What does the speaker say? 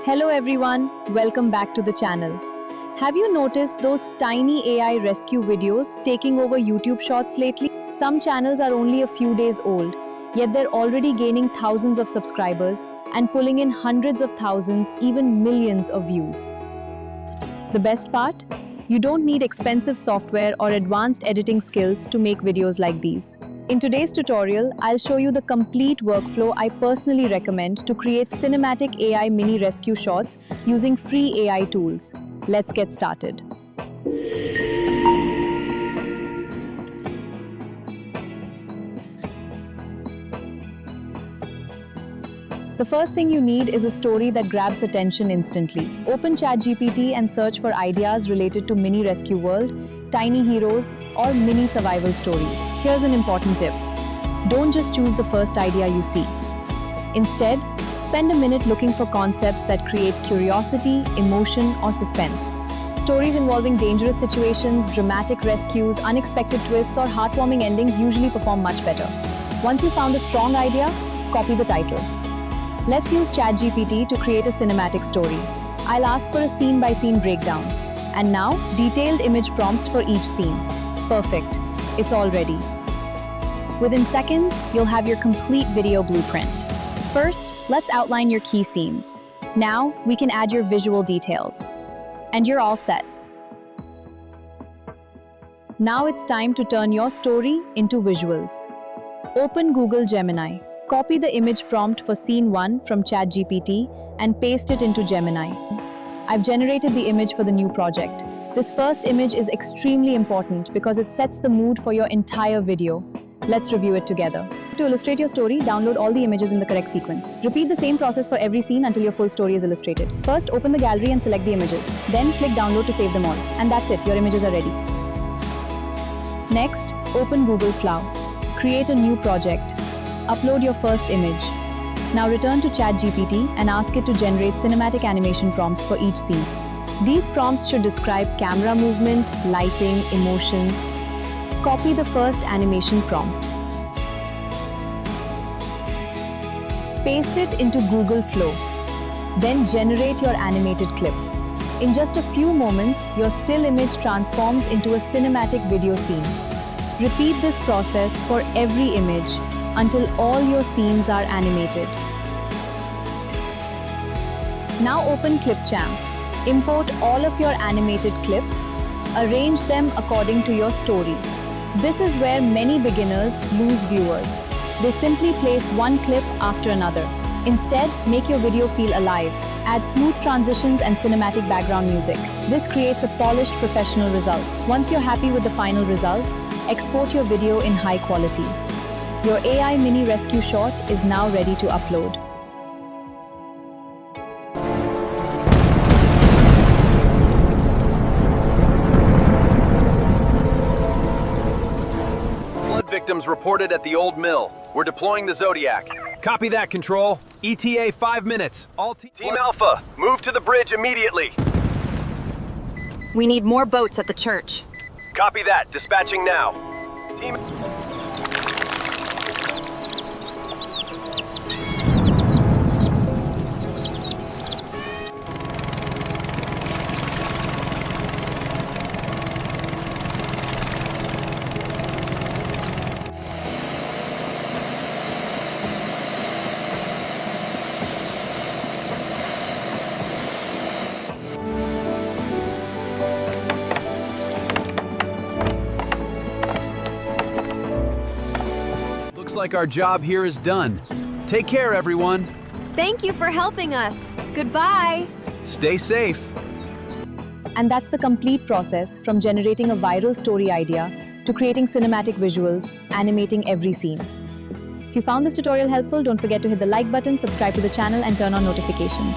Hello everyone, welcome back to the channel. Have you noticed those tiny AI rescue videos taking over YouTube Shorts lately? Some channels are only a few days old, yet they're already gaining thousands of subscribers and pulling in hundreds of thousands, even millions of views. The best part? You don't need expensive software or advanced editing skills to make videos like these. In today's tutorial, I'll show you the complete workflow I personally recommend to create cinematic AI mini rescue shots using free AI tools. Let's get started. The first thing you need is a story that grabs attention instantly. Open ChatGPT and search for ideas related to mini rescue world, tiny heroes, or mini survival stories. Here's an important tip. Don't just choose the first idea you see. Instead, spend a minute looking for concepts that create curiosity, emotion, or suspense. Stories involving dangerous situations, dramatic rescues, unexpected twists, or heartwarming endings usually perform much better. Once you found a strong idea, copy the title. Let's use ChatGPT to create a cinematic story. I'll ask for a scene-by-scene breakdown. And now, detailed image prompts for each scene. Perfect. It's all ready. Within seconds, you'll have your complete video blueprint. First, let's outline your key scenes. Now, we can add your visual details. And you're all set. Now it's time to turn your story into visuals. Open Google Gemini. Copy the image prompt for Scene 1 from ChatGPT and paste it into Gemini. I've generated the image for the new project. This first image is extremely important because it sets the mood for your entire video. Let's review it together. To illustrate your story, download all the images in the correct sequence. Repeat the same process for every scene until your full story is illustrated. First, open the gallery and select the images. Then, click download to save them all. And that's it, your images are ready. Next, open Google Flow. Create a new project. Upload your first image. Now return to ChatGPT and ask it to generate cinematic animation prompts for each scene. These prompts should describe camera movement, lighting, emotions. Copy the first animation prompt. Paste it into Google Flow. Then generate your animated clip. In just a few moments, your still image transforms into a cinematic video scene. Repeat this process for every image until all your scenes are animated. Now open Clipchamp. Import all of your animated clips. Arrange them according to your story. This is where many beginners lose viewers. They simply place one clip after another. Instead, make your video feel alive. Add smooth transitions and cinematic background music. This creates a polished professional result. Once you're happy with the final result, export your video in high quality. Your AI mini rescue short is now ready to upload. Flood victims reported at the old mill. We're deploying the Zodiac. Copy that, Control. ETA 5 minutes. Team Alpha, move to the bridge immediately. We need more boats at the church. Copy that, dispatching now. Team... Looks like our job here is done. Take care, everyone. Thank you for helping us. Goodbye. Stay safe. And that's the complete process from generating a viral story idea to creating cinematic visuals, animating every scene. If you found this tutorial helpful, don't forget to hit the like button, subscribe to the channel, and turn on notifications.